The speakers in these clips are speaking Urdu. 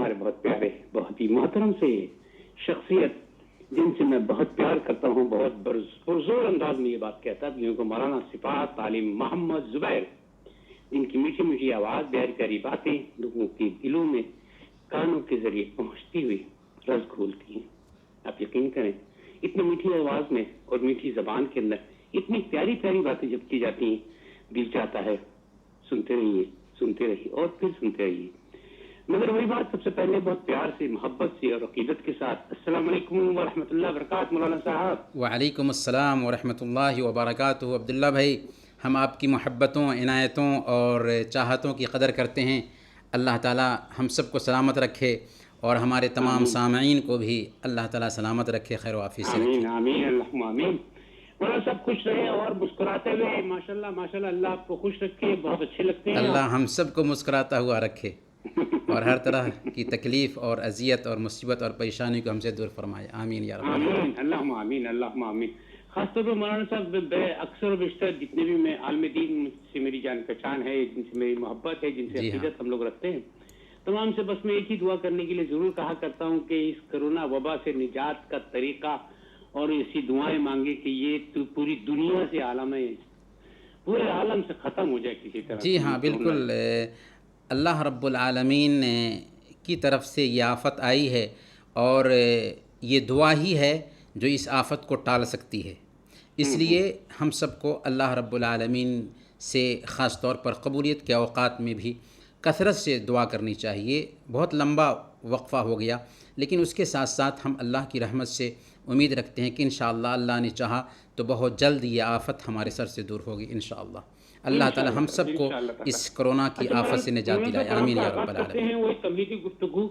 ہمارے بہت پیارے بہت ہی محترم سے شخصیت جن سے میں بہت پیار کرتا ہوں، بہت پرزور انداز میں یہ بات کہتا ہوں کہ مولانا صفات عالم محمد زبیر، جن کی میٹھی میٹھی آواز، پیاری پیاری باتیں لوگوں کے دلوں میں کانوں کے ذریعے پہنچتی ہوئی رس گھولتی ہیں۔ آپ یقین کریں اتنی میٹھی آواز میں اور میٹھی زبان کے اندر اتنی پیاری پیاری باتیں جب کی جاتی ہیں، دل چاہتا ہے سنتے رہیے، سنتے رہیے اور پھر سنتے رہیے۔ مگر وہی بات سب سے پہلے بہت پیار سے، محبت سے اور عقیدت کے ساتھ السلام علیکم ورحمۃ اللہ وبرکاتہ مولانا صاحب۔ وعلیکم السلام ورحمۃ اللہ وبرکاتہ۔ عبداللہ بھائی، ہم آپ کی محبتوں، عنایتوں اور چاہتوں کی قدر کرتے ہیں۔ اللہ تعالی ہم سب کو سلامت رکھے اور ہمارے تمام سامعین کو بھی اللہ تعالی سلامت رکھے، خیر و عافیت سے رکھے۔ آمین آمین اللہم آمین۔ مولانا صاحب خوش رہے اور مسکراتے ہوئے، ماشاءاللہ ماشاءاللہ، اللہ آپ کو خوش رکھے، بہت اچھے لگتے ہیں اللہ ہم سب کو مسکراتا ہوا رکھے اور ہر طرح کی تکلیف اور اذیت اور مصیبت اور پریشانی کو ہم سے دور فرمائے، آمین یا رب العالمین۔ آمین اللہم آمین اللہم آمین۔ خاص طور پر مولانا صاحب اکثر و بیشتر جتنے بھی میں عالم دین سے میری جان پہچان ہے، جن سے میری محبت ہے، جن سے عقیدت ہم لوگ رکھتے ہیں، تمام سے بس میں ایک ہی دعا کرنے کے لیے ضرور کہا کرتا ہوں کہ اس کرونا وبا سے نجات کا طریقہ اور ایسی دعائیں مانگے کہ یہ تو پوری دنیا سے عالم ہے، پورے عالم سے ختم ہو جائے کسی طرح۔ جی ہاں بالکل، اللہ رب العالمین کی طرف سے یہ آفت آئی ہے اور یہ دعا ہی ہے جو اس آفت کو ٹال سکتی ہے۔ اس لیے ہم سب کو اللہ رب العالمین سے خاص طور پر قبولیت کے اوقات میں بھی کثرت سے دعا کرنی چاہیے۔ بہت لمبا وقفہ ہو گیا، لیکن اس کے ساتھ ساتھ ہم اللہ کی رحمت سے امید رکھتے ہیں کہ انشاءاللہ اللہ نے چاہا تو بہت جلد یہ آفت ہمارے سر سے دور ہوگی انشاءاللہ۔ اللہ تعالی ہم سب کو اس کرونا کی آفت سے نجات دلائے، آمین یا رب العالمین۔ وہ تبلیغی گفتگو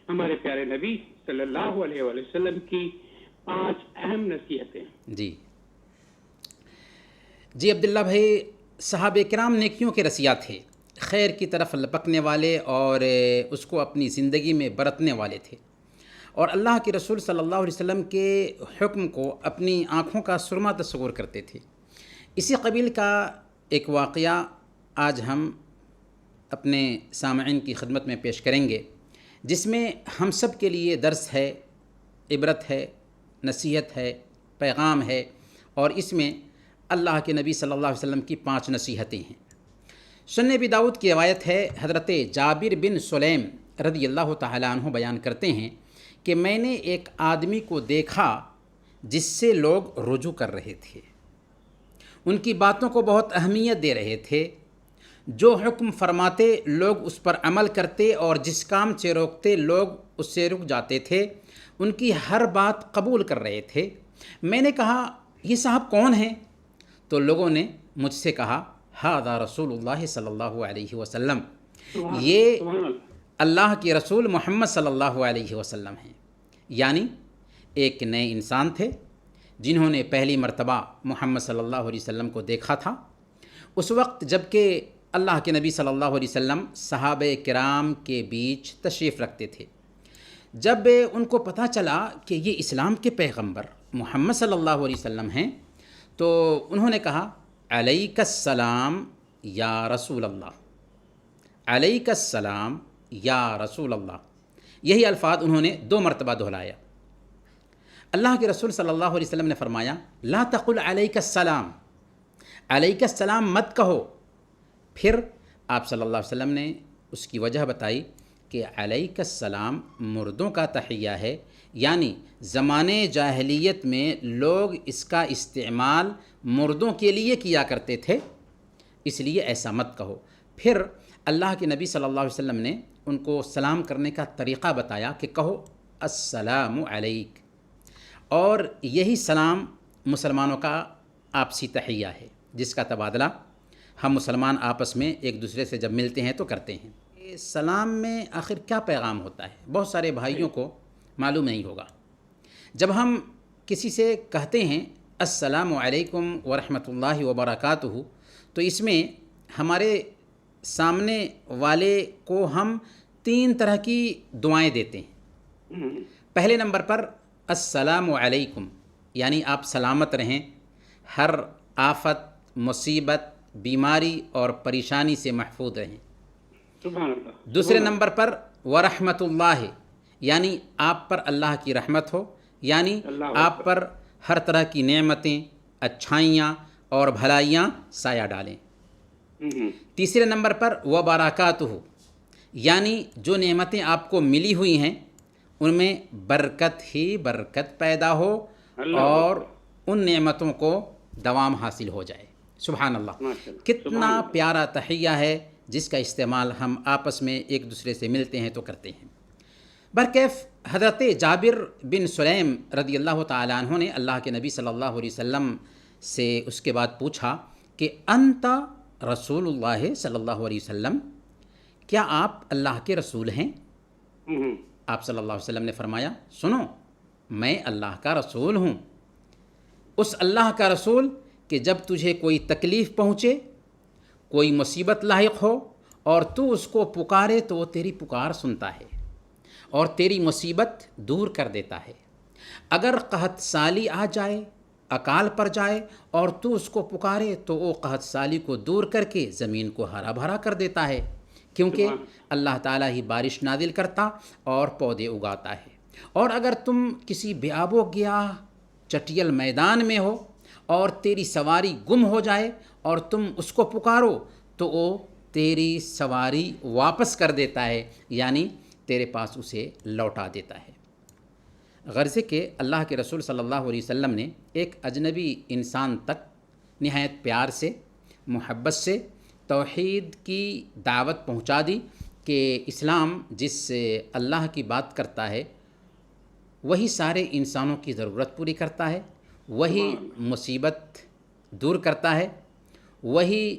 ہمارے پیارے نبی صلی اللہ علیہ وآلہ وسلم کی 5 اہم نصیحتیں۔ جی عبداللہ بھائی، صحابہ کرام نیکیوں کے رسیا تھے، خیر کی طرف لپکنے والے اور اس کو اپنی زندگی میں برتنے والے تھے، اور اللہ کے رسول صلی اللہ علیہ وسلم کے حکم کو اپنی آنکھوں کا سرما تصور کرتے تھے۔ اسی قبیل کا ایک واقعہ آج ہم اپنے سامعین کی خدمت میں پیش کریں گے، جس میں ہم سب کے لیے درس ہے، عبرت ہے، نصیحت ہے، پیغام ہے، اور اس میں اللہ کے نبی صلی اللہ علیہ وسلم کی 5 نصیحتیں ہیں۔ سنن ابی داؤد کی روایت ہے، حضرت جابر بن سلیم رضی اللہ تعالیٰ عنہ بیان کرتے ہیں کہ میں نے ایک آدمی کو دیکھا جس سے لوگ رجوع کر رہے تھے، ان کی باتوں کو بہت اہمیت دے رہے تھے، جو حکم فرماتے لوگ اس پر عمل کرتے اور جس کام سے روکتے لوگ اس سے رک جاتے تھے، ان کی ہر بات قبول کر رہے تھے۔ میں نے کہا یہ صاحب کون ہیں؟ تو لوگوں نے مجھ سے کہا ھذا رسول اللہ صلی اللہ علیہ وسلم، یہ اللہ کے رسول محمد صلی اللہ علیہ وسلم ہیں۔ یعنی ایک نئے انسان تھے جنہوں نے پہلی مرتبہ محمد صلی اللہ علیہ وسلم کو دیکھا تھا، اس وقت جب کہ اللہ کے نبی صلی اللہ علیہ وسلم صحابہ کرام کے بیچ تشریف رکھتے تھے۔ جب ان کو پتہ چلا کہ یہ اسلام کے پیغمبر محمد صلی اللہ علیہ وسلم ہیں، تو انہوں نے کہا علیک السلام یا رسول اللہ، علیک السلام یا رسول اللہ۔ یہی الفاظ انہوں نے 2 مرتبہ دہرایا۔ اللہ کے رسول صلی اللہ علیہ وسلم نے فرمایا لا تقل علیک السلام، علیک السلام مت کہو۔ پھر آپ صلی اللہ علیہ وسلم نے اس کی وجہ بتائی کہ علیک السلام مردوں کا تحیہ ہے، یعنی زمانے جاہلیت میں لوگ اس کا استعمال مردوں کے لیے کیا کرتے تھے، اس لیے ایسا مت کہو۔ پھر اللہ کے نبی صلی اللہ علیہ وسلم نے ان کو سلام کرنے کا طریقہ بتایا کہ کہو السلام علیک، اور یہی سلام مسلمانوں کا آپسی تحیہ ہے، جس کا تبادلہ ہم مسلمان آپس میں ایک دوسرے سے جب ملتے ہیں تو کرتے ہیں۔ سلام میں آخر کیا پیغام ہوتا ہے بہت سارے بھائیوں کو معلوم نہیں ہوگا۔ جب ہم کسی سے کہتے ہیں السلام علیکم ورحمۃ اللہ وبرکاتہ، تو اس میں ہمارے سامنے والے کو ہم 3 طرح کی دعائیں دیتے ہیں۔ پہلے نمبر پر السلام علیکم، یعنی آپ سلامت رہیں، ہر آفت، مصیبت، بیماری اور پریشانی سے محفوظ رہیں۔ سبحان اللہ۔ دوسرے نمبر پر ورحمۃ اللہ، یعنی آپ پر اللہ کی رحمت ہو، یعنی اللہ آپ پر ہر طرح کی نعمتیں، اچھائیاں اور بھلائیاں سایہ ڈالیں۔ تیسرے نمبر پر وبرکاتہ، یعنی جو نعمتیں آپ کو ملی ہوئی ہیں ان میں برکت ہی برکت پیدا ہو اور ان نعمتوں کو دوام حاصل ہو جائے۔ سبحان اللہ، کتنا پیارا تحیہ ہے جس کا استعمال ہم آپس میں ایک دوسرے سے ملتے ہیں تو کرتے ہیں۔ برکیف حضرت جابر بن سلیم رضی اللہ تعالیٰ عنہ نے اللہ کے نبی صلی اللہ علیہ وسلم سے اس کے بعد پوچھا کہ انت رسول اللہ صلی اللہ علیہ وسلم، کیا آپ اللہ کے رسول ہیں؟ آپ صلی اللہ علیہ وسلم نے فرمایا سنو، میں اللہ کا رسول ہوں، اس اللہ کا رسول کہ جب تجھے کوئی تکلیف پہنچے، کوئی مصیبت لاحق ہو اور تو اس کو پکارے تو وہ تیری پکار سنتا ہے اور تیری مصیبت دور کر دیتا ہے۔ اگر قحط سالی آ جائے، اکال پر جائے اور تو اس کو پکارے تو وہ قحط سالی کو دور کر کے زمین کو ہرا بھرا کر دیتا ہے، کیونکہ اللہ تعالیٰ ہی بارش نازل کرتا اور پودے اگاتا ہے۔ اور اگر تم کسی بے آب و گیاہ چٹیل میدان میں ہو اور تیری سواری گم ہو جائے اور تم اس کو پکارو تو وہ تیری سواری واپس کر دیتا ہے، یعنی تیرے پاس اسے لوٹا دیتا ہے۔ غرض ہے کہ اللہ کے رسول صلی اللہ علیہ وسلم نے ایک اجنبی انسان تک نہایت پیار سے، محبت سے توحید کی دعوت پہنچا دی کہ اسلام جس سے اللہ کی بات کرتا ہے وہی سارے انسانوں کی ضرورت پوری کرتا ہے، وہی مصیبت دور کرتا ہے، وہی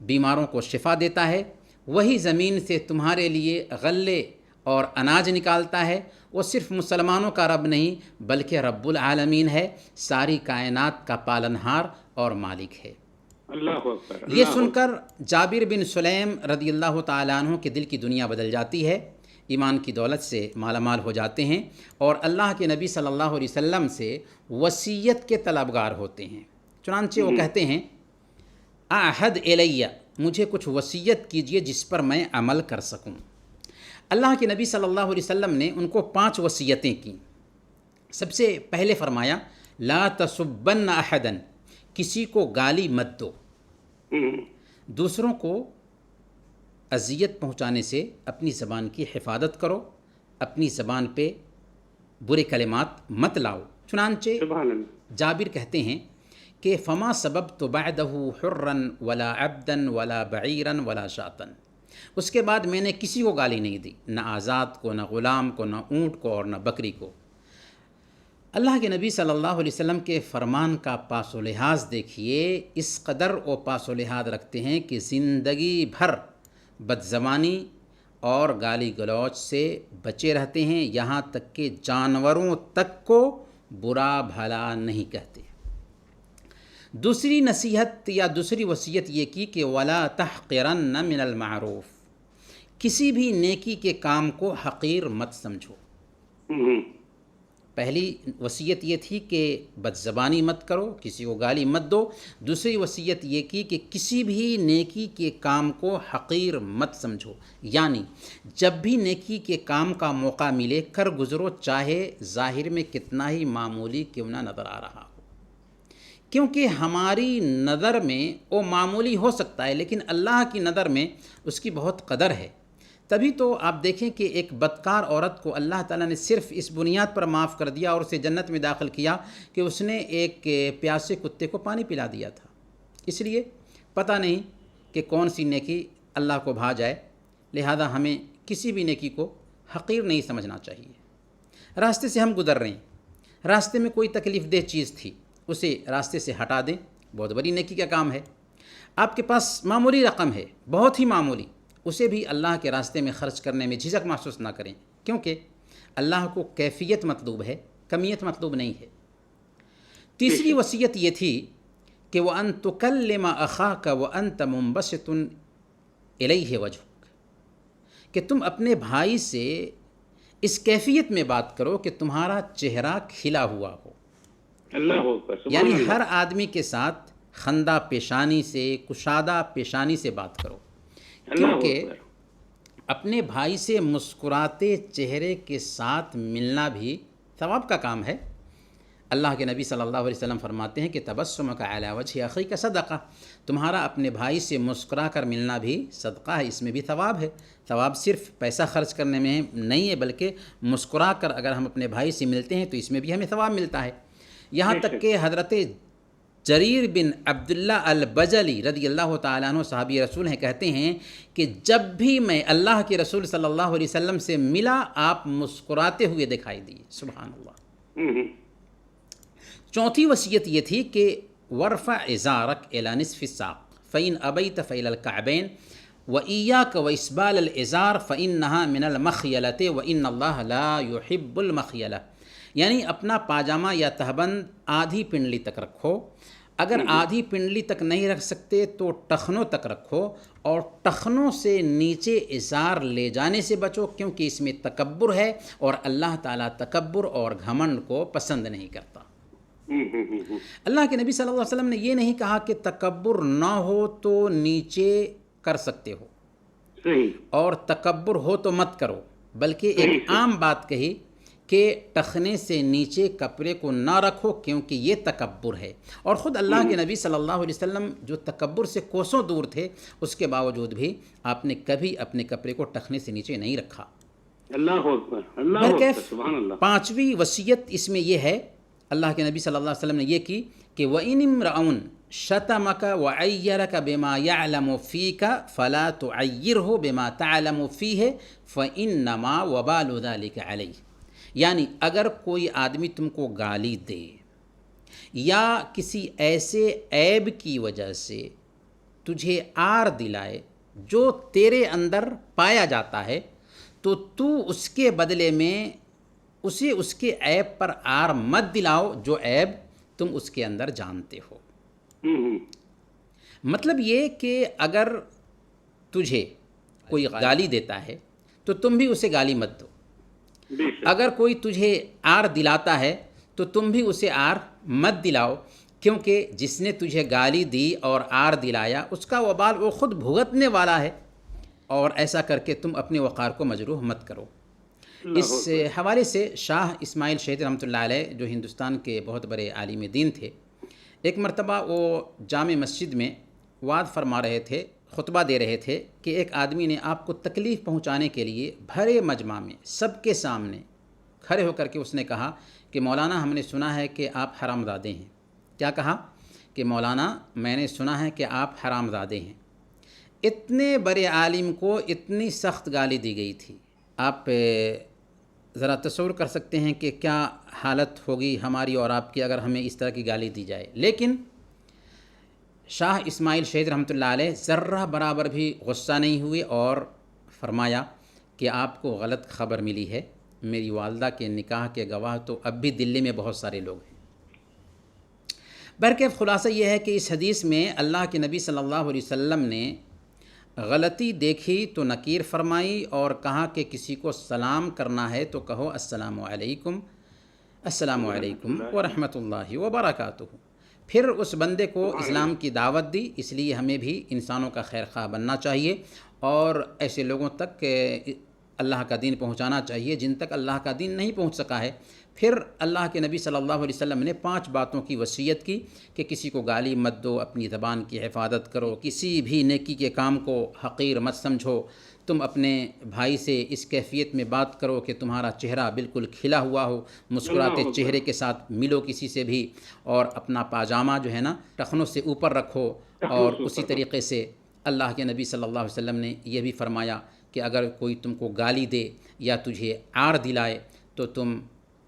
بیماروں کو شفا دیتا ہے، وہی زمین سے تمہارے لیے غلے اور اناج نکالتا ہے۔ وہ صرف مسلمانوں کا رب نہیں بلکہ رب العالمین ہے، ساری کائنات کا پالنہار اور مالک ہے۔ اللہ اکبر۔ یہ سن کر جابر بن سلیم رضی اللہ تعالیٰ عنہ کے دل کی دنیا بدل جاتی ہے، ایمان کی دولت سے مالا مال ہو جاتے ہیں اور اللہ کے نبی صلی اللہ علیہ وسلم سے وصیت کے طلبگار ہوتے ہیں۔ چنانچہ وہ کہتے ہیں اعہد الیہ، مجھے کچھ وصیت کیجئے جس پر میں عمل کر سکوں۔ اللہ کے نبی صلی اللہ علیہ وسلم نے ان کو 5 وصیتیں کیں۔ سب سے پہلے فرمایا لا تسبن احدا، کسی کو گالی مت دو، دوسروں کو اذیت پہنچانے سے اپنی زبان کی حفاظت کرو، اپنی زبان پہ برے کلمات مت لاؤ۔ چنانچہ جابر کہتے ہیں کہ فما سببت بعدہ حرا ولا عبدا ولا بعیرا ولا شاطا، اس کے بعد میں نے کسی کو گالی نہیں دی، نہ آزاد کو، نہ غلام کو، نہ اونٹ کو اور نہ بکری کو۔ اللہ کے نبی صلی اللہ علیہ وسلم کے فرمان کا پاس و لحاظ دیکھیے، اس قدر وہ پاس و لحاظ رکھتے ہیں کہ زندگی بھر بد زبانی اور گالی گلوچ سے بچے رہتے ہیں، یہاں تک کہ جانوروں تک کو برا بھلا نہیں کہتے۔ دوسری نصیحت یا دوسری وصیت یہ کی کہ وَلَا تَحْقِرَنَّ مِنَ الْمَعْرُوفِ، کسی بھی نیکی کے کام کو حقیر مت سمجھو۔ پہلی وصیت یہ تھی کہ بد زبانی مت کرو، کسی کو گالی مت دو۔ دوسری وصیت یہ کی کہ کسی بھی نیکی کے کام کو حقیر مت سمجھو، یعنی جب بھی نیکی کے کام کا موقع ملے کر گزرو، چاہے ظاہر میں کتنا ہی معمولی کیوں نہ نظر آ رہا ہو، کیونکہ ہماری نظر میں وہ معمولی ہو سکتا ہے لیکن اللہ کی نظر میں اس کی بہت قدر ہے۔ تبھی تو آپ دیکھیں کہ ایک بدکار عورت کو اللہ تعالیٰ نے صرف اس بنیاد پر معاف کر دیا اور اسے جنت میں داخل کیا کہ اس نے ایک پیاسے کتے کو پانی پلا دیا تھا۔ اس لیے پتہ نہیں کہ کون سی نیکی اللہ کو بھا جائے، لہذا ہمیں کسی بھی نیکی کو حقیر نہیں سمجھنا چاہیے۔ راستے سے ہم گزر رہے ہیں، راستے میں کوئی تکلیف دہ چیز تھی، اسے راستے سے ہٹا دیں، بہت بڑی نیکی کا کام ہے۔ آپ کے پاس معمولی رقم ہے، بہت ہی معمولی، اسے بھی اللہ کے راستے میں خرچ کرنے میں جھجک محسوس نہ کریں، کیونکہ اللہ کو کیفیت مطلوب ہے، کمیت مطلوب نہیں ہے۔ تیسری وصیت یہ تھی کہ وَأَن تُكَلِّمَ أَخَاكَ وَأَنْتَ مُنبَسِطٌ إِلَيْهِ وَجْهُكَ، کہ تم اپنے بھائی سے اس کیفیت میں بات کرو کہ تمہارا چہرہ کھلا ہوا ہو، اللہ اکبر، یعنی ہر آدمی کے ساتھ خندہ پیشانی سے، کشادہ پیشانی سے بات کرو، کیونکہ اپنے بھائی سے مسکراتے چہرے کے ساتھ ملنا بھی ثواب کا کام ہے۔ اللہ کے نبی صلی اللہ علیہ وسلم فرماتے ہیں کہ تبسمک علی وجہ اخیک صدقہ، تمہارا اپنے بھائی سے مسکرا کر ملنا بھی صدقہ ہے، اس میں بھی ثواب ہے۔ ثواب صرف پیسہ خرچ کرنے میں نہیں ہے، بلکہ مسکرا کر اگر ہم اپنے بھائی سے ملتے ہیں تو اس میں بھی ہمیں ثواب ملتا ہے۔ یہاں تک کہ حضرت جریر بن عبداللہ البجلی رضی اللہ تعالیٰ عنہ صحابی رسول ہیں، کہتے ہیں کہ جب بھی میں اللہ کے رسول صلی اللہ علیہ وسلم سے ملا آپ مسکراتے ہوئے دکھائی دیے۔ سبحان اللہ۔ چوتھی وصیت یہ تھی کہ ورفع ازارک الی نصف الساق فإن ابیت فإلی الکعبین وإیاک وإسبال الازار فإنها من المخیلۃ وإن اللہ لا يحب المخیلہ، یعنی اپنا پاجامہ یا تہبند آدھی پنڈلی تک رکھو، اگر آدھی پنڈلی تک نہیں رکھ سکتے تو ٹخنوں تک رکھو، اور ٹخنوں سے نیچے ازار لے جانے سے بچو، کیونکہ اس میں تکبر ہے اور اللہ تعالیٰ تکبر اور گھمنڈ کو پسند نہیں کرتا۔ اللہ کے نبی صلی اللہ علیہ وسلم نے یہ نہیں کہا کہ تکبر نہ ہو تو نیچے کر سکتے ہو، صحیح، اور تکبر ہو تو مت کرو، بلکہ ایک عام بات کہی کہ ٹخنے سے نیچے کپڑے کو نہ رکھو کیونکہ یہ تکبر ہے۔ اور خود اللہ کے نبی صلی اللہ علیہ وسلم جو تکبر سے کوسوں دور تھے، اس کے باوجود بھی آپ نے کبھی اپنے کپڑے کو ٹخنے سے نیچے نہیں رکھا۔ اللہ اکبر، اللہ اکبر، سبحان اللہ۔ پانچویں وصیت اس میں یہ ہے، اللہ کے نبی صلی اللہ علیہ وسلم نے یہ کی کہ وَإِنِ امْرَؤٌ شَتَمَكَ وَعَيَّرَكَ بِمَا يَعْلَمُ فِيكَ فَلَا تُعَيِّرْهُ بِمَا تَعْلَمُ فِيهِ فَإِنَّمَا وَبَالُ ذَلِكَ عَلَيْهِ، یعنی اگر کوئی آدمی تم کو گالی دے یا کسی ایسے عیب کی وجہ سے تجھے آر دلائے جو تیرے اندر پایا جاتا ہے، تو تو اس کے بدلے میں اسے اس کے عیب پر آر مت دلاؤ جو عیب تم اس کے اندر جانتے ہو۔ مطلب یہ کہ اگر تجھے کوئی گالی دیتا ہے تو تم بھی اسے گالی مت دو، اگر کوئی تجھے آر دلاتا ہے تو تم بھی اسے آر مت دلاؤ، کیونکہ جس نے تجھے گالی دی اور آر دلایا اس کا وبال وہ خود بھگتنے والا ہے، اور ایسا کر کے تم اپنے وقار کو مجروح مت کرو۔ اس حوالے سے شاہ اسماعیل شہید رحمۃ اللہ علیہ جو ہندوستان کے بہت بڑے عالم دین تھے، ایک مرتبہ وہ جامع مسجد میں وعظ فرما رہے تھے، خطبہ دے رہے تھے کہ ایک آدمی نے آپ کو تکلیف پہنچانے کے لیے بھرے مجمع میں سب کے سامنے کھڑے ہو کر کے اس نے کہا کہ مولانا ہم نے سنا ہے کہ آپ حرام زادے ہیں۔ کیا کہا؟ کہ مولانا میں نے سنا ہے کہ آپ حرام زادے ہیں۔ اتنے بڑے عالم کو اتنی سخت گالی دی گئی تھی، آپ ذرا تصور کر سکتے ہیں کہ کیا حالت ہوگی ہماری اور آپ کی اگر ہمیں اس طرح کی گالی دی جائے۔ لیکن شاہ اسماعیل شہید رحمۃ اللہ علیہ ذرہ برابر بھی غصہ نہیں ہوئے اور فرمایا کہ آپ کو غلط خبر ملی ہے، میری والدہ کے نکاح کے گواہ تو اب بھی دلی میں بہت سارے لوگ ہیں۔ برکیف خلاصہ یہ ہے کہ اس حدیث میں اللہ کے نبی صلی اللہ علیہ وسلم نے غلطی دیکھی تو نکیر فرمائی اور کہا کہ کسی کو سلام کرنا ہے تو کہو السلام علیکم، السلام علیکم ورحمۃ اللہ وبرکاتہ۔ پھر اس بندے کو اسلام کی دعوت دی، اس لیے ہمیں بھی انسانوں کا خیر خواہ بننا چاہیے اور ایسے لوگوں تک اللہ کا دین پہنچانا چاہیے جن تک اللہ کا دین نہیں پہنچ سکا ہے۔ پھر اللہ کے نبی صلی اللہ علیہ وسلم نے 5 باتوں کی وصیت کی کہ کسی کو گالی مت دو، اپنی زبان کی حفاظت کرو، کسی بھی نیکی کے کام کو حقیر مت سمجھو، تم اپنے بھائی سے اس کیفیت میں بات کرو کہ تمہارا چہرہ بالکل کھلا ہوا ہو، مسکراتے چہرے کے ساتھ ملو کسی سے بھی، اور اپنا پاجامہ جو ہے نا ٹخنوں سے اوپر رکھو۔ اور اسی طریقے سے اللہ کے نبی صلی اللہ علیہ وسلم نے یہ بھی فرمایا کہ اگر کوئی تم کو گالی دے یا تجھے عار دلائے تو تم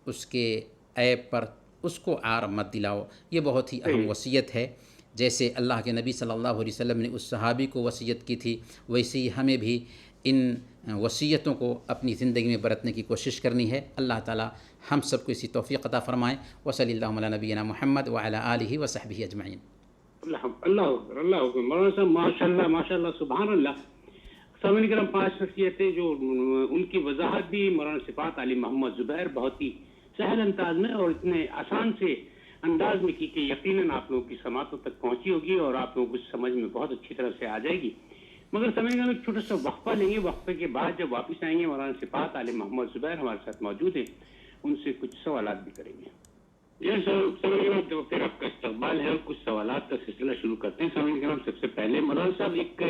اس کے عیب پر اس کو عار مت دلاؤ۔ یہ بہت ہی اہم وصیت ہے۔ جیسے اللہ کے نبی صلی اللہ علیہ وسلم نے اس صحابی کو وصیت کی تھی، ویسے ہی ہمیں بھی ان وصیتوں کو اپنی زندگی میں برتنے کی کوشش کرنی ہے۔ اللہ تعالی ہم سب کو اسی توفیق عطا فرمائے۔ وصلی اللہ علی نبینا محمد وعلی آلہ وصحبہ اجمعین۔ اللہ اکبر، اللہ اکبر۔ مولانا صاحب ماشاء اللہ ماشاء اللہ، سبحان اللہ۔ سامعین کرام، 5 شخصیتیں جو ان کی وضاحت بھی مولانا صفات علی محمد زبیر بہت ہی سہل انداز میں اور اتنے آسان سے انداز میں کی کہ یقیناً آپ لوگوں کی سماعتوں تک پہنچی ہوگی اور آپ لوگوں کو سمجھ میں بہت اچھی طرح سے آ جائے گی۔ مگر سمجھیں گے ہم ایک چھوٹا سا وقفہ لیں گے. وقفے کے بعد جب واپس آئیں گے مولانا صفات عالم محمد زبیر ہمارے ساتھ موجود ہیں, ان سے کچھ سوالات بھی کریں گے. یہ سمجھیں جو پھر آپ کا استقبال ہے اور کچھ سوالات کا سلسلہ شروع کرتے ہیں. سمجھیں گے ہم سب سے پہلے مولانا صاحب ایک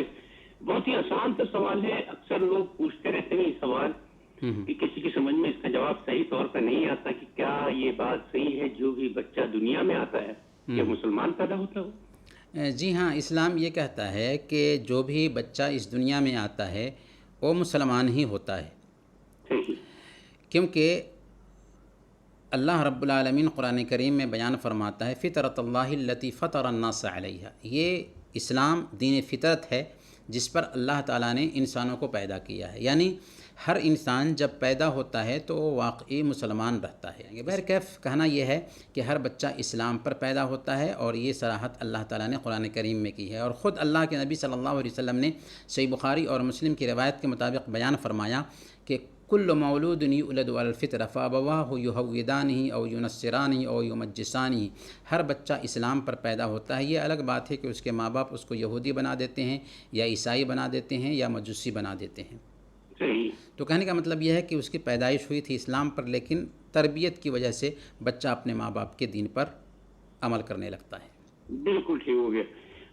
بہت ہی آسان سا سوال ہے, اکثر لوگ پوچھتے رہتے ہیں یہ سوال کہ کسی کی سمجھ میں اس کا جواب صحیح طور پر نہیں آتا کہ کیا یہ بات صحیح ہے جو بھی بچہ دنیا میں آتا ہے یہ مسلمان پیدا ہوتا ہو. جی ہاں, اسلام یہ کہتا ہے کہ جو بھی بچہ اس دنیا میں آتا ہے وہ مسلمان ہی ہوتا ہے, صحیح, کیونکہ اللہ رب العالمین قرآن کریم میں بیان فرماتا ہے فطرت اللہ التی فطر الناس علیہا, یہ اسلام دین فطرت ہے جس پر اللہ تعالیٰ نے انسانوں کو پیدا کیا ہے. یعنی ہر انسان جب پیدا ہوتا ہے تو وہ واقعی مسلمان رہتا ہے. بہرکیف کہنا یہ ہے کہ ہر بچہ اسلام پر پیدا ہوتا ہے, اور یہ صراحت اللہ تعالیٰ نے قرآن کریم میں کی ہے. اور خود اللہ کے نبی صلی اللہ علیہ وسلم نے صحیح بخاری اور مسلم کی روایت کے مطابق بیان فرمایا کہ کل مولود یولد علی الفطرۃ فابواہ یہودانہ او ینصرانہ او یمجسانہ, ہر بچہ اسلام پر پیدا ہوتا ہے. یہ الگ بات ہے کہ اس کے ماں باپ اس کو یہودی بنا دیتے ہیں یا عیسائی بنا دیتے ہیں یا مجوسی بنا دیتے ہیں. تو کہنے کا مطلب یہ ہے کہ اس کی پیدائش ہوئی تھی اسلام پر, لیکن تربیت کی وجہ سے بچہ اپنے ماں باپ کے دین پر عمل کرنے لگتا ہے. بالکل ٹھیک ہو گیا.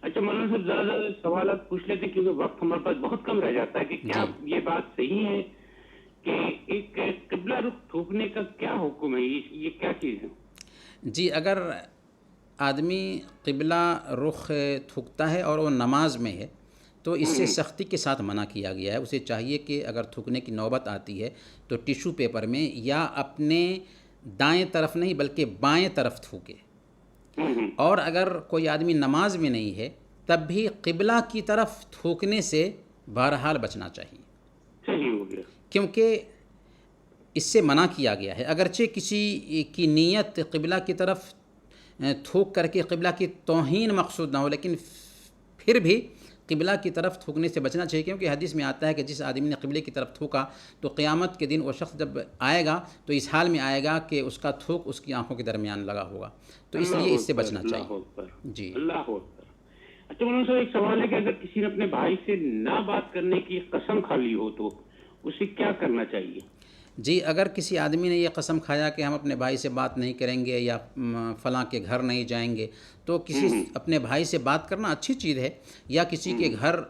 اچھا مولانا صاحب زیادہ سوالات پوچھ لیتے کیونکہ وقت ہمارے پاس بہت کم رہ جاتا ہے کہ کیا یہ بات صحیح ہے کہ ایک قبلہ رخ تھوکنے کا کیا حکم ہے, یہ کیا چیز ہے؟ جی, اگر آدمی قبلہ رخ تھوکتا ہے اور وہ نماز میں ہے تو اس سے سختی کے ساتھ منع کیا گیا ہے. اسے چاہیے کہ اگر تھوکنے کی نوبت آتی ہے تو ٹیشو پیپر میں یا اپنے دائیں طرف نہیں بلکہ بائیں طرف تھوکے. اور اگر کوئی آدمی نماز میں نہیں ہے تب بھی قبلہ کی طرف تھوکنے سے بہرحال بچنا چاہیے. صحیح ہو گیا, کیونکہ اس سے منع کیا گیا ہے. اگرچہ کسی کی نیت قبلہ کی طرف تھوک کر کے قبلہ کی توہین مقصود نہ ہو, لیکن پھر بھی قبلہ کی طرف تھوکنے سے بچنا چاہیے, کیونکہ حدیث میں آتا ہے کہ جس آدمی نے قبلے کی طرف تھوکا تو قیامت کے دن وہ شخص جب آئے گا تو اس حال میں آئے گا کہ اس کا تھوک اس کی آنکھوں کے درمیان لگا ہوگا. تو اس لیے اس سے بچنا چاہیے. جی, اللہ اکبر. اچھا مولانا صاحب ایک سوال ہے کہ اگر کسی نے اپنے بھائی سے نہ بات کرنے کی قسم کھا لی ہو تو اسے کیا کرنا چاہیے؟ جی, اگر کسی آدمی نے یہ قسم کھایا کہ ہم اپنے بھائی سے بات نہیں کریں گے یا فلاں کے گھر نہیں جائیں گے, تو کسی اپنے بھائی سے بات کرنا اچھی چیز ہے, یا کسی کے گھر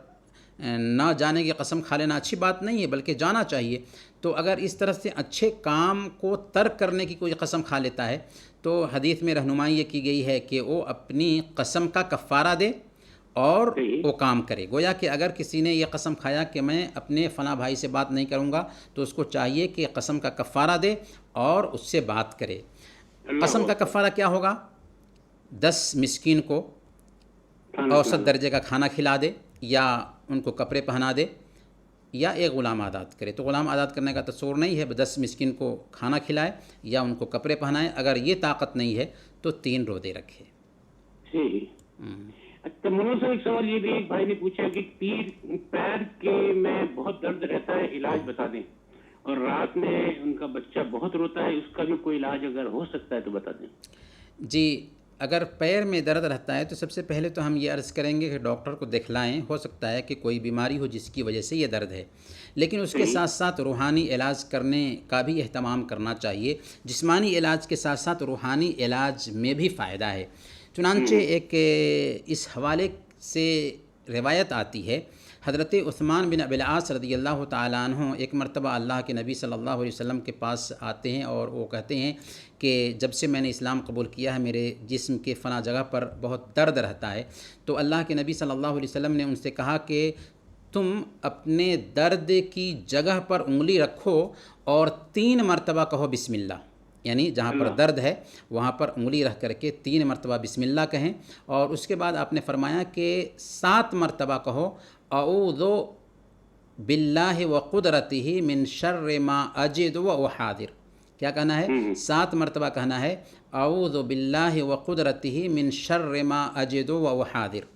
نہ جانے کی قسم کھا لینا اچھی بات نہیں ہے بلکہ جانا چاہیے. تو اگر اس طرح سے اچھے کام کو ترک کرنے کی کوئی قسم کھا لیتا ہے تو حدیث میں رہنمائی یہ کی گئی ہے کہ وہ اپنی قسم کا کفارہ دے اور وہ کام کرے. گویا کہ اگر کسی نے یہ قسم کھایا کہ میں اپنے فلاں بھائی سے بات نہیں کروں گا تو اس کو چاہیے کہ قسم کا کفارہ دے اور اس سے بات کرے. قسم کا کفارہ کیا ہوگا؟ 10 مسکین کو اوسط درجے کا کھانا کھلا دے, یا ان کو کپڑے پہنا دے, یا ایک غلام آزاد کرے. تو غلام آزاد کرنے کا تصور نہیں ہے, 10 مسکین کو کھانا کھلائے یا ان کو کپڑے پہنائے. اگر یہ طاقت نہیں ہے تو 3 روزے رکھے. اچھا مولانا صاحب ایک سوال یہ بھی ایک بھائی نے پوچھا کہ پیر کے میں بہت درد رہتا ہے, علاج بتا دیں, اور رات میں ان کا بچہ بہت روتا ہے, اس کا بھی کوئی علاج اگر ہو سکتا ہے تو بتا دیں. جی, اگر پیر میں درد رہتا ہے تو سب سے پہلے تو ہم یہ عرض کریں گے کہ ڈاکٹر کو دکھلائیں. ہو سکتا ہے کہ کوئی بیماری ہو جس کی وجہ سے یہ درد ہے, لیکن اس کے ساتھ ساتھ روحانی علاج کرنے کا بھی اہتمام کرنا چاہیے. جسمانی علاج کے ساتھ ساتھ روحانی علاج میں بھی فائدہ ہے. چنانچہ ایک اس حوالے سے روایت آتی ہے, حضرت عثمان بن ابی العاص رضی اللہ تعالیٰ عنہ ایک مرتبہ اللہ کے نبی صلی اللہ علیہ وسلم کے پاس آتے ہیں اور وہ کہتے ہیں کہ جب سے میں نے اسلام قبول کیا ہے میرے جسم کے فلاں جگہ پر بہت درد رہتا ہے. تو اللہ کے نبی صلی اللہ علیہ وسلم نے ان سے کہا کہ تم اپنے درد کی جگہ پر انگلی رکھو اور 3 مرتبہ کہو بسم اللہ. یعنی جہاں پر درد ہے وہاں پر انگلی رکھ کر کے 3 مرتبہ بسم اللہ کہیں, اور اس کے بعد آپ نے فرمایا کہ 7 مرتبہ کہو اعوذ باللہ وقدرتہ من شر ما اجد واحاذر. کیا کہنا ہے؟ 7 مرتبہ کہنا ہے اعوذ باللہ وقدرتہ من شر ما اجد واحاذر.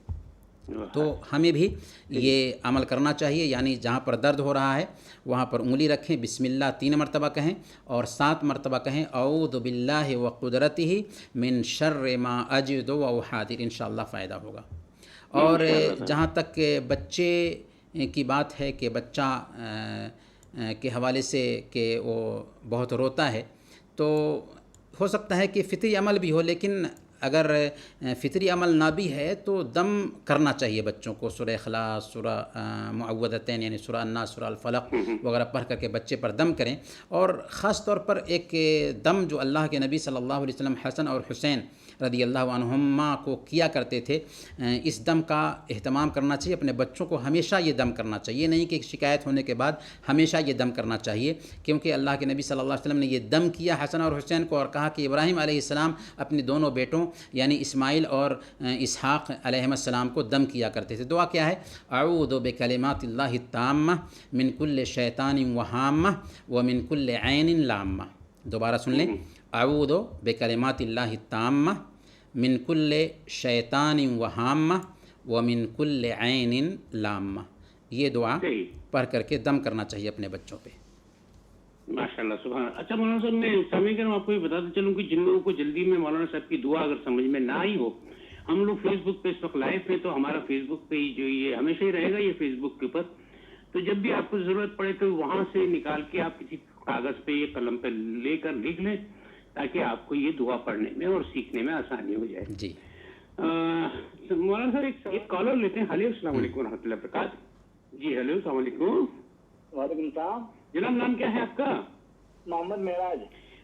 تو ہمیں بھی یہ عمل کرنا چاہیے, یعنی جہاں پر درد ہو رہا ہے وہاں پر انگلی رکھیں, بسم اللہ 3 مرتبہ کہیں اور 7 مرتبہ کہیں اعوذ باللہ وقدرتہ من شر ما اجد واحاذر. انشاءاللہ فائدہ ہوگا. اور جہاں تک بچے کی بات ہے کہ بچہ کے حوالے سے کہ وہ بہت روتا ہے، تو ہو سکتا ہے کہ فطری عمل بھی ہو، لیکن اگر فطری عمل نہ بھی ہے تو دم کرنا چاہیے بچوں کو، سورہ اخلاص، سورہ معوذتین یعنی سورہ الناس، سورہ الفلق وغیرہ پڑھ کر کے بچے پر دم کریں۔ اور خاص طور پر ایک دم جو اللہ کے نبی صلی اللہ علیہ وسلم حسن اور حسین رضی اللہ عنہما کو کیا کرتے تھے، اس دم کا اہتمام کرنا چاہیے، اپنے بچوں کو ہمیشہ یہ دم کرنا چاہیے، نہیں کہ شکایت ہونے کے بعد ہمیشہ یہ دم کرنا چاہیے، کیونکہ اللہ کے نبی صلی اللہ علیہ وسلم نے یہ دم کیا حسن اور حسین کو، اور کہا کہ ابراہیم علیہ السلام اپنے دونوں بیٹوں یعنی اسماعیل اور اسحاق علیہ السلام کو دم کیا کرتے تھے۔ دعا کیا ہے؟ اعوذ بکلمات اللہ التامہ من کل شیطان وہامہ ومن کل عین لامہ۔ دوبارہ سن لیں، اعوذ بکلمات اللہ التامہ من کل شیطان وہامہ ومن کل عین لامہ۔ یہ دعا پڑھ کر کے دم کرنا چاہیے اپنے بچوں پہ۔ ماشاء اللہ، سبحان اللہ۔ اچھا مولانا صاحب، میں سامعین کرام آپ کو یہ بتاتا چلوں کہ جن لوگوں کو جلدی میں مولانا صاحب کی دعا اگر سمجھ میں نہ آئی ہو، ہم لوگ فیس بک پہ اس وقت لائیو ہیں، تو ہمارا فیس بک پہ جو یہ ہمیشہ ہی رہے گا، یہ فیس بک کے اوپر، تو جب بھی آپ کو ضرورت پڑے تو وہاں سے نکال کے آپ کسی کاغذ پہ یا قلم پہ لے کر لکھ لیں، تاکہ آپ کو یہ دعا پڑھنے میں اور سیکھنے میں آسانی ہو جائے۔ جی مولانا صاحب ایک کالر لیتے ہیں۔ ہلو، السلام علیکم ورحمۃ اللہ وبرکاتہ۔ جی ہلو، السلام علیکم۔ وعلیکم السلام۔ جناب نام کیا ہے آپ کا؟ محمد معراج۔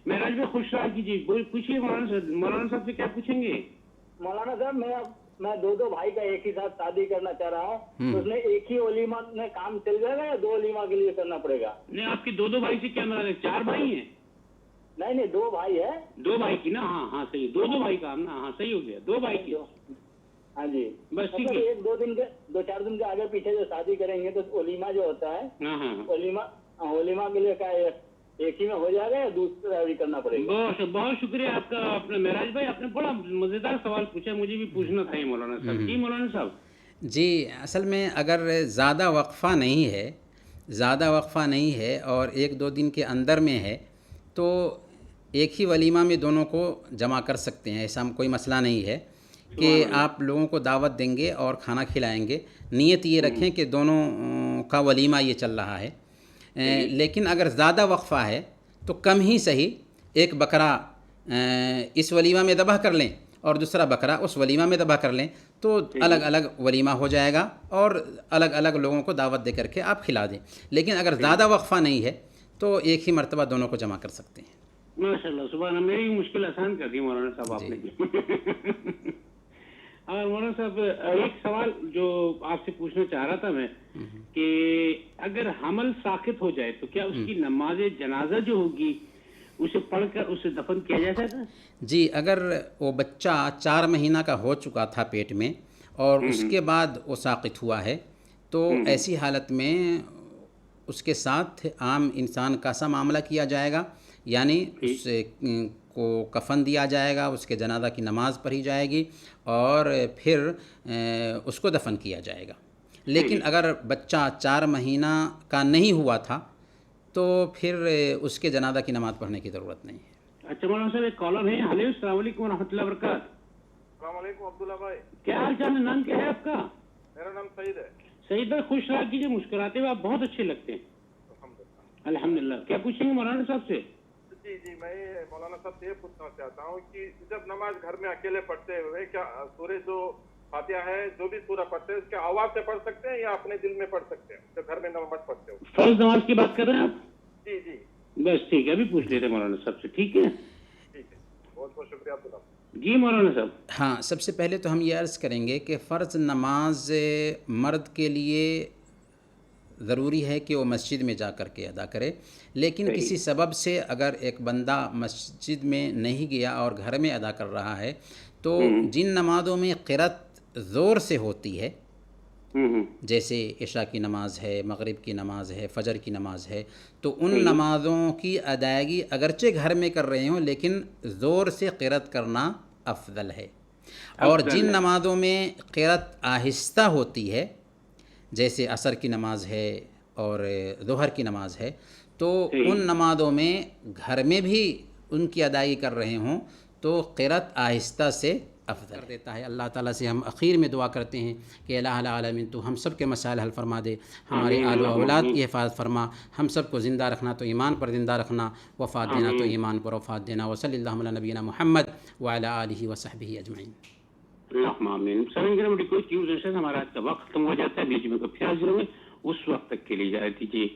معراج میں خوش رہا کیجیے، پوچھیے مولانا صاحب سے کیا پوچھیں گے؟ مولانا صاحب میں دو بھائی کا ایک ہی ساتھ شادی کرنا چاہ رہا ہوں، تو اس میں ایک ہی ولیمہ میں کام چل جائے گا یا دو ولیمہ کے لیے کرنا پڑے گا؟ نہیں، آپ کے دو بھائی سے کیا مراد ہے؟ 4 بھائی ہیں؟ نہیں، 2 بھائی ہے۔ 2 بھائی کی نا؟ ہاں صحیح، دو بھائی کا نا، ہاں صحیح ہو گیا، 2 بھائی کی۔ ہاں جی، بس ٹھیک ہے۔ ایک 2-4 دن کے آگے پیچھے جو شادی کریں گے تو ولیمہ جو ہوتا ہے، ولیمہ کے لیے کیا ایک ہی میں ہو جائے گا یا دوسرا بھی کرنا پڑے گا؟ بہت شکریہ آپ کا اپنے معراج بھائی، آپ نے بڑا مزیدار سوال پوچھا، مجھے بھی پوچھنا تھا یہ مولانا صاحب۔ جی مولانا صاحب۔ جی، اصل میں اگر زیادہ وقفہ نہیں ہے اور 1-2 دن کے اندر میں ہے تو ایک ہی ولیمہ میں دونوں کو جمع کر سکتے ہیں، ایسا کوئی مسئلہ نہیں ہے کہ آپ لوگوں کو دعوت دیں گے اور کھانا کھلائیں گے۔ نیت یہ رکھیں کہ دونوں کا ولیمہ یہ چل رہا ہے، لیکن اگر زیادہ وقفہ ہے تو کم ہی صحیح ایک بکرا اس ولیمہ میں ذبح کر لیں اور دوسرا بکرا اس ولیمہ میں ذبح کر لیں، تو الگ الگ ولیمہ ہو جائے گا اور الگ الگ لوگوں کو دعوت دے کر کے آپ کھلا دیں۔ لیکن اگر زیادہ وقفہ نہیں ہے تو ایک ہی مرتبہ دونوں کو جمع کر سکتے ہیں۔ ماشاء اللہ، سبحان اللہ، میری مشکل آسان کر دی مولانا صاحب آپ نے۔ اور مولانا صاحب ایک سوال جو آپ سے پوچھنا چاہ رہا تھا میں کہ اگر حمل ساقط ہو جائے تو کیا اس کی نماز جنازہ جو ہوگی اسے پڑھ کر اسے دفن کیا جا سکتا ہے؟ جی، اگر وہ بچہ 4 مہینہ کا ہو چکا تھا پیٹ میں اور اس کے بعد وہ ساقط ہوا ہے تو ایسی حالت میں اس کے ساتھ عام انسان کا سا معاملہ کیا جائے گا، یعنی اس کو کفن دیا جائے گا، اس کے جنازہ کی نماز پڑھی جائے گی اور پھر اس کو دفن کیا جائے گا۔ لیکن اگر بچہ 4 مہینہ کا نہیں ہوا تھا تو پھر اس کے جنازہ کی نماز پڑھنے کی ضرورت نہیں ہے۔ اچھا مولانا صاحب ایک کالر ہے۔ ہلو، السلام علیکم ورحمۃ اللہ وبرکاتہ۔ السلام علیکم عبداللہ بھائی، کیا حال چال ہے؟ نام کیا ہے آپ کا؟ میرا نام سعید ہے۔ سعید بھائی خوش رہا کیجیے، مسکراتے ہوئے آپ بہت اچھے لگتے ہیں۔ الحمدللہ۔ کیا پوچھیں گے مولانا صاحب سے؟ جی میں مولانا صاحب سے یہ پوچھنا چاہتا ہوں کہ جب نماز گھر میں اکیلے پڑھتے ہوئے کیا سورہ جو فاتحہ ہے جو بھی سورہ پڑھتے ہیں اس کے آواز سے پڑھ سکتے ہیں یا اپنے دل میں پڑھ سکتے ہیں جب گھر میں نماز پڑھتے ہو؟ فرض نماز کی بات کر رہے ہیں آپ؟ جی بس ٹھیک ہے، ابھی پوچھ لیتے مولانا صاحب سے، ٹھیک ہے؟ ٹھیک ہے، بہت بہت شکریہ عبداللہ۔ جی مولانا صاحب۔ ہاں، سب سے پہلے تو ہم یہ عرض کریں گے کہ فرض نماز مرد کے لیے ضروری ہے کہ وہ مسجد میں جا کر کے ادا کرے، لیکن کسی سبب سے اگر ایک بندہ مسجد میں نہیں گیا اور گھر میں ادا کر رہا ہے تو جن نمازوں میں قرأت زور سے ہوتی ہے، جیسے عشاء کی نماز ہے، مغرب کی نماز ہے، فجر کی نماز ہے، تو ان نمازوں کی ادائیگی اگرچہ گھر میں کر رہے ہوں لیکن زور سے قرأت کرنا افضل ہے۔ اور جن نمازوں میں قرأت آہستہ ہوتی ہے جیسے عصر کی نماز ہے اور ظہر کی نماز ہے، تو ان نمازوں میں گھر میں بھی ان کی ادائیگی کر رہے ہوں تو قرأت آہستہ سے افضل کر دیتا ہے۔ اللہ تعالیٰ سے ہم اخیر میں دعا کرتے ہیں کہ الہ العالمین تو ہم سب کے مسائل حل فرما دے، ہمارے آل و اولاد کی حفاظت فرما، ہم سب کو زندہ رکھنا تو ایمان پر زندہ رکھنا، وفات دینا تو ایمان پر وفات دینا۔ وصلی اللہ علی نبینا محمد وعلی آلہ وصحبہ اجمعین۔ اللہم آمین۔ سرنگرم کوئی چیز ہمارا آج کا وقت ختم ہو جاتا ہے، بیچ میں کوئی پھر حاضر ہوئے، اس وقت تک کے لیے اجازت دیجیے۔